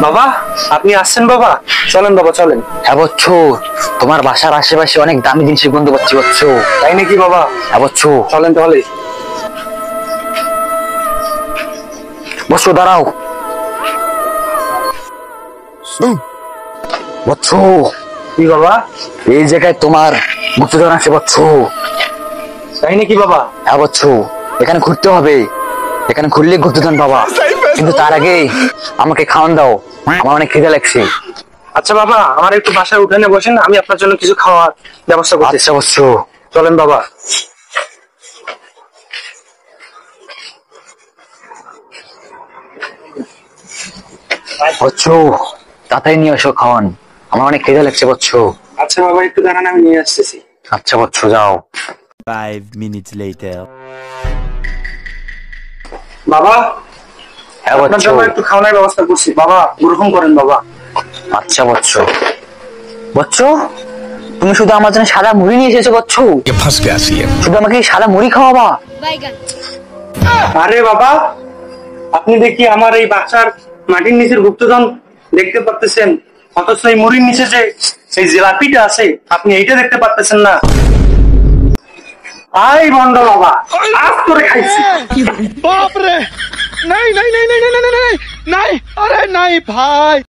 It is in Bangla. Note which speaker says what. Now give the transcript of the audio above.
Speaker 1: বাবা আপনি আসছেন বাবা? চলেন বাবা চলেন।
Speaker 2: হ্যাঁ বচ্চু, তোমার বাসার আশেপাশে অনেক দামি জিনিসের গন্ধ পাচ্ছি বচ্চু।
Speaker 1: তাই নাকি বাবা?
Speaker 2: হ্যাঁ বচ্চু।
Speaker 1: চলেন তাহলে।
Speaker 2: বচ্চু দাঁড়াও। বচ্চু,
Speaker 1: কি বাবা?
Speaker 2: এই জায়গায় তোমার গুপ্তধন আছে বচ্চু।
Speaker 1: তাই নাকি বাবা?
Speaker 2: হ্যাঁ বচ্চু, এখানে ঘুরতে হবে, এখানে ঘুরলে গুপ্তধন পাবা, কিন্তু তার আগে আমাকে খাওয়ান দাও, আমার অনেক খিদে লাগছে।
Speaker 1: আচ্ছা বাবা, আমার একটু বাসায় উঠানে বসেন, আমি আপনার জন্য কিছু খাওয়ার ব্যবস্থা করতেছি।
Speaker 2: আচ্ছা বচ্চু।
Speaker 1: চলেন বাবা।
Speaker 2: বচ্চু তাড়াতাড়ি নিয়ে এসো খাওয়ান, আমার অনেক খিদে লাগছে বচ্চু।
Speaker 1: আচ্ছা বাবা, একটু দাঁড়ান, আমি নিয়ে আসতেছি।
Speaker 2: আচ্ছা বচ্চু যাও।
Speaker 3: 5 minutes later.
Speaker 1: বাবা
Speaker 2: হ্যাঁ
Speaker 1: আপনার
Speaker 2: বচ্চু।
Speaker 1: জন্য একটু খাওয়ানোর ব্যবস্থা করছি, বাবা গ্রহণ করেন বাবা।
Speaker 2: আচ্ছা বচ্চু। বচ্চু, তুমি শুধু আমার জন্য সাদা মুড়ি নিয়ে এসেছো বচ্চু? শুধু আমাকে এই সাদা মুড়ি খাওয়াবা?
Speaker 1: আরে বাবা, আপনি দেখি আমার এই বাচ্চার মাটির নিচের গুপ্তধন দেখতে পারতেছেন, অথচ এই মুড়ির নিচে যে এই জিলাপিটা আছে আপনি এইটা দেখতে পারতেছেন না। আই বন্ড বাবা, আজ করে খাইছি।
Speaker 4: बाप रे नहीं नहीं नहीं नहीं नहीं नहीं नहीं नहीं नहीं अरे नहीं भाई।